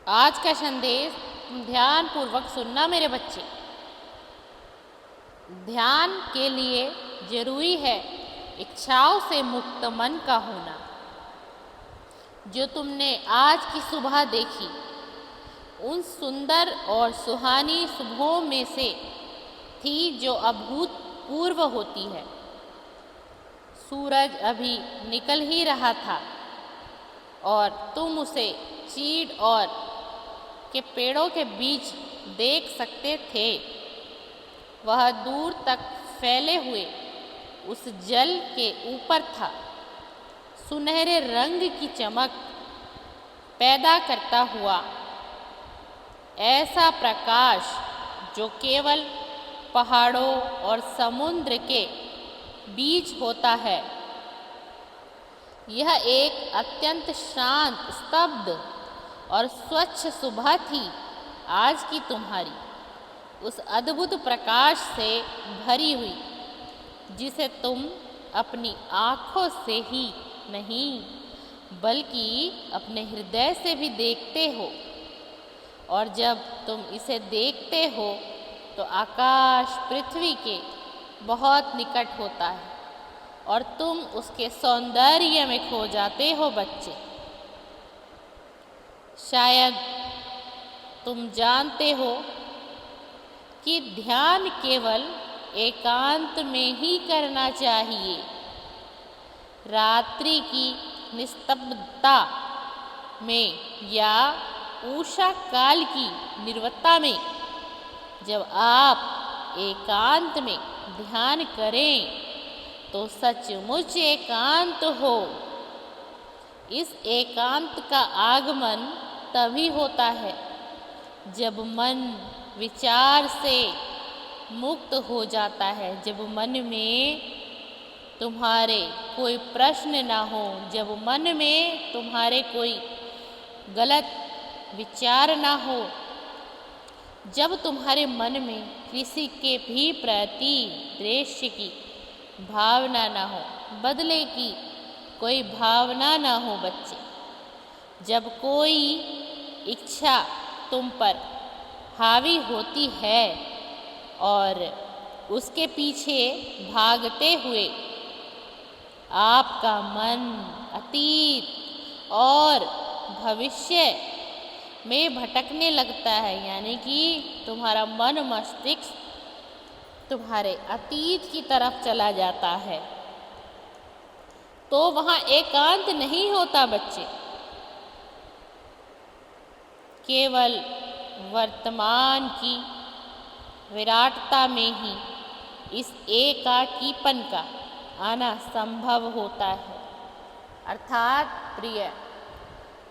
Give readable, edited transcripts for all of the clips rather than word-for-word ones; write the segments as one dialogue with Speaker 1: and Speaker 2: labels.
Speaker 1: आज का संदेश ध्यान पूर्वक सुनना मेरे बच्चे। ध्यान के लिए जरूरी है इच्छाओं से मुक्त मन का होना। जो तुमने आज की सुबह देखी उन सुंदर और सुहानी सुबहों में से थी जो अभूतपूर्व होती है। सूरज अभी निकल ही रहा था और तुम उसे चीड़ और के पेड़ों के बीच देख सकते थे। वह दूर तक फैले हुए उस जल के ऊपर था, सुनहरे रंग की चमक पैदा करता हुआ ऐसा प्रकाश जो केवल पहाड़ों और समुद्र के बीच होता है। यह एक अत्यंत शांत, स्तब्ध और स्वच्छ सुबह थी आज की तुम्हारी, उस अद्भुत प्रकाश से भरी हुई जिसे तुम अपनी आँखों से ही नहीं बल्कि अपने हृदय से भी देखते हो। और जब तुम इसे देखते हो तो आकाश पृथ्वी के बहुत निकट होता है और तुम उसके सौंदर्य में खो जाते हो बच्चे। शायद तुम जानते हो कि ध्यान केवल एकांत में ही करना चाहिए। रात्रि की निस्तब्धता में या उषा काल की निर्वत्ता में जब आप एकांत में ध्यान करें तो सचमुच एकांत हो। इस एकांत का आगमन तभी होता है जब मन विचार से मुक्त हो जाता है, जब मन में तुम्हारे कोई प्रश्न ना हो, जब मन में तुम्हारे कोई गलत विचार ना हो, जब तुम्हारे मन में किसी के भी प्रति द्वेष की भावना ना हो, बदले की कोई भावना ना हो बच्चे। जब कोई इच्छा तुम पर हावी होती है और उसके पीछे भागते हुए आपका मन अतीत और भविष्य में भटकने लगता है, यानी कि तुम्हारा मन मस्तिष्क तुम्हारे अतीत की तरफ चला जाता है, तो वहाँ एकांत नहीं होता बच्चे। केवल वर्तमान की विराटता में ही इस एकाकीपन का आना संभव होता है। अर्थात प्रिय,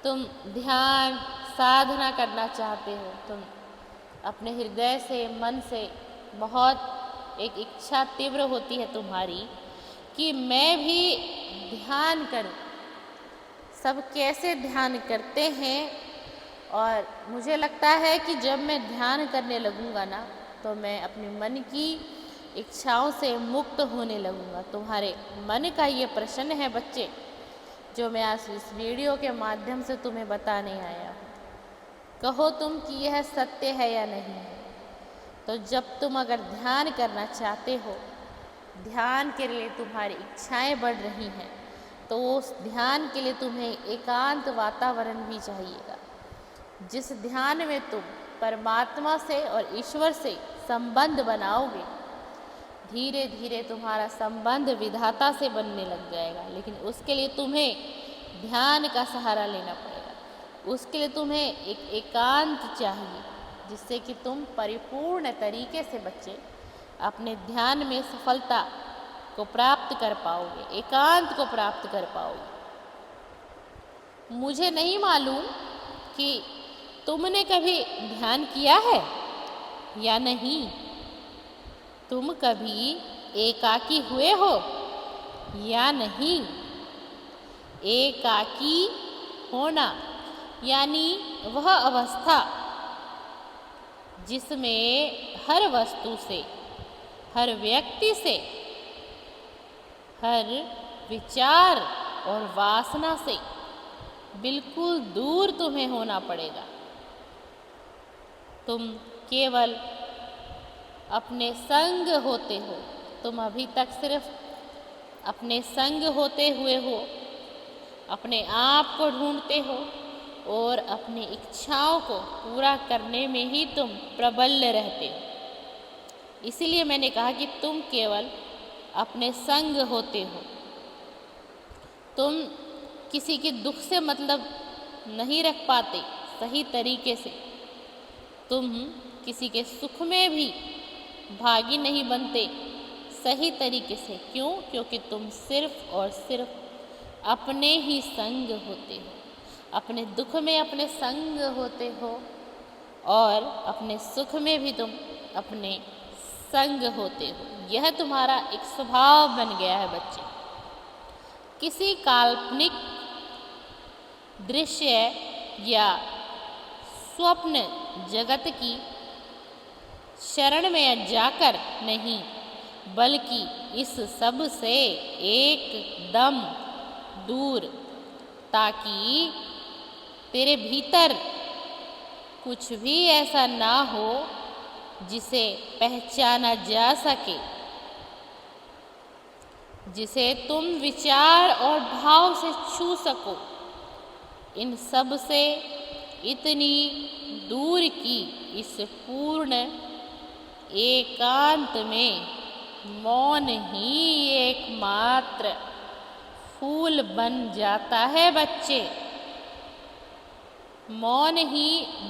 Speaker 1: तुम ध्यान साधना करना चाहते हो, तुम अपने हृदय से, मन से बहुत एक इच्छा तीव्र होती है तुम्हारी कि मैं भी ध्यान करूं। सब कैसे ध्यान करते हैं और मुझे लगता है कि जब मैं ध्यान करने लगूंगा ना तो मैं अपने मन की इच्छाओं से मुक्त होने लगूंगा। तुम्हारे मन का ये प्रश्न है बच्चे जो मैं आज इस वीडियो के माध्यम से तुम्हें बताने आया हूँ। कहो तुम कि यह सत्य है या नहीं है। तो जब तुम अगर ध्यान करना चाहते हो, ध्यान के लिए तुम्हारी इच्छाएं बढ़ रही हैं, तो उस ध्यान के लिए तुम्हें एकांत वातावरण भी चाहिएगा। जिस ध्यान में तुम परमात्मा से और ईश्वर से संबंध बनाओगे, धीरे धीरे तुम्हारा संबंध विधाता से बनने लग जाएगा। लेकिन उसके लिए तुम्हें ध्यान का सहारा लेना पड़ेगा। उसके लिए तुम्हें एक एकांत चाहिए जिससे कि तुम परिपूर्ण तरीके से बच्चे अपने ध्यान में सफलता को प्राप्त कर पाओगे, एकांत को प्राप्त कर पाओगे। मुझे नहीं मालूम कि तुमने कभी ध्यान किया है या नहीं। तुम कभी एकाकी हुए हो या नहीं। एकाकी होना यानी वह अवस्था जिसमें हर वस्तु से, हर व्यक्ति से, हर विचार और वासना से बिल्कुल दूर तुम्हें होना पड़ेगा। तुम केवल अपने संग होते हो। तुम अभी तक सिर्फ अपने संग होते हुए हो, अपने आप को ढूंढते हो और अपनी इच्छाओं को पूरा करने में ही तुम प्रबल रहते हो। इसीलिए मैंने कहा कि तुम केवल अपने संग होते हो। तुम किसी के दुख से मतलब नहीं रख पाते सही तरीके से। तुम किसी के सुख में भी भागी नहीं बनते सही तरीके से। क्यों? क्योंकि तुम सिर्फ और सिर्फ अपने ही संग होते हो। अपने दुख में अपने संग होते हो और अपने सुख में भी तुम अपने संग होते हो। यह तुम्हारा एक स्वभाव बन गया है बच्चे। किसी काल्पनिक दृश्य या स्वप्न जगत की शरण में जाकर नहीं, बल्कि इस सब से एकदम दूर, ताकि तेरे भीतर कुछ भी ऐसा ना हो जिसे पहचाना जा सके, जिसे तुम विचार और भाव से छू सको। इन सब से इतनी दूर की इस पूर्ण एकांत में मौन ही एकमात्र फूल बन जाता है बच्चे। मौन ही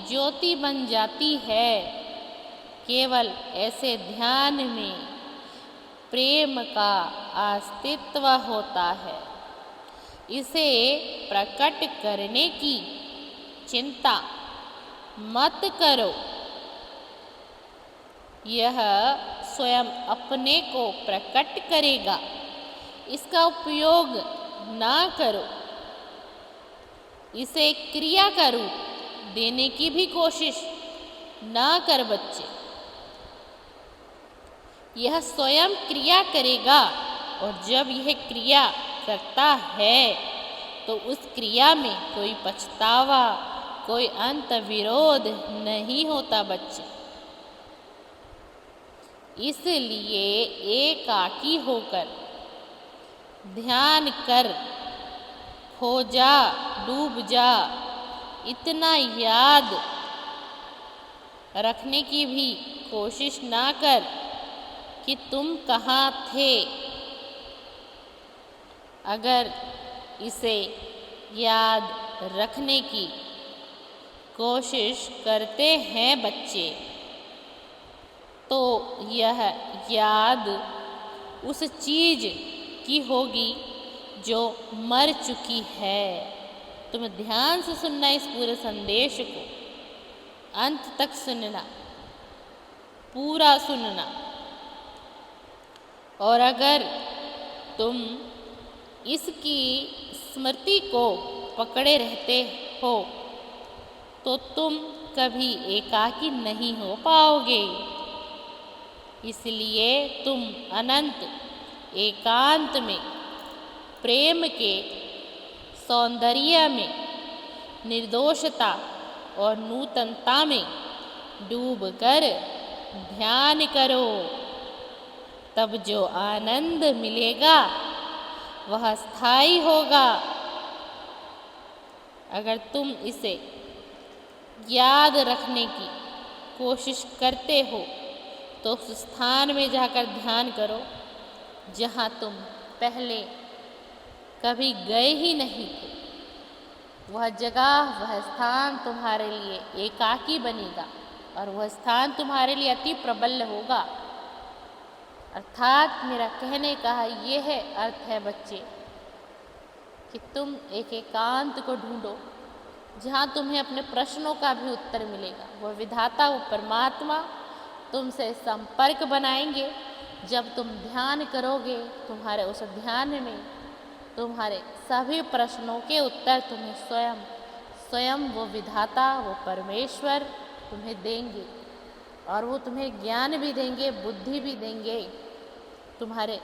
Speaker 1: ज्योति बन जाती है। केवल ऐसे ध्यान में प्रेम का अस्तित्व होता है। इसे प्रकट करने की चिंता मत करो। यह स्वयं अपने को प्रकट करेगा। इसका उपयोग ना करो। इसे क्रिया का रूप देने की भी कोशिश ना कर बच्चे। यह स्वयं क्रिया करेगा और जब यह क्रिया करता है तो उस क्रिया में कोई पछतावा, कोई अंत विरोध नहीं होता बच्चे। इसलिए एकाकी होकर ध्यान कर, खो जा, डूब जा। इतना याद रखने की भी कोशिश ना कर कि तुम कहाँ थे। अगर इसे याद रखने की कोशिश करते हैं बच्चे तो यह याद उस चीज़ की होगी जो मर चुकी है। तुम ध्यान से सुनना इस पूरे संदेश को, अंत तक सुनना, पूरा सुनना। और अगर तुम इसकी स्मृति को पकड़े रहते हो तो तुम कभी एकाकी नहीं हो पाओगे। इसलिए तुम अनंत एकांत में, प्रेम के सौंदर्य में, निर्दोषता और नूतनता में डूबकर ध्यान करो। तब जो आनंद मिलेगा वह स्थायी होगा। अगर तुम इसे याद रखने की कोशिश करते हो तो उस स्थान में जाकर ध्यान करो जहाँ तुम पहले कभी गए ही नहीं थे। वह जगह, वह स्थान तुम्हारे लिए एकाकी बनेगा और वह स्थान तुम्हारे लिए अति प्रबल होगा। अर्थात मेरा कहने का ये है अर्थ है बच्चे कि तुम एक एकांत को ढूंढो जहाँ तुम्हें अपने प्रश्नों का भी उत्तर मिलेगा। वह विधाता, वो परमात्मा तुमसे संपर्क बनाएंगे। जब तुम ध्यान करोगे, तुम्हारे उस ध्यान में तुम्हारे सभी प्रश्नों के उत्तर तुम्हें स्वयं वो विधाता, वो परमेश्वर तुम्हें देंगे और वो तुम्हें ज्ञान भी देंगे, बुद्धि भी देंगे, तुम्हारे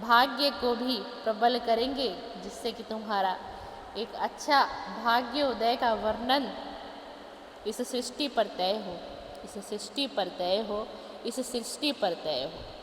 Speaker 1: भाग्य को भी प्रबल करेंगे, जिससे कि तुम्हारा एक अच्छा भाग्योदय का वर्णन इस सृष्टि पर तय हो। इस सृष्टि पर दया हो, इस सृष्टि पर दया हो।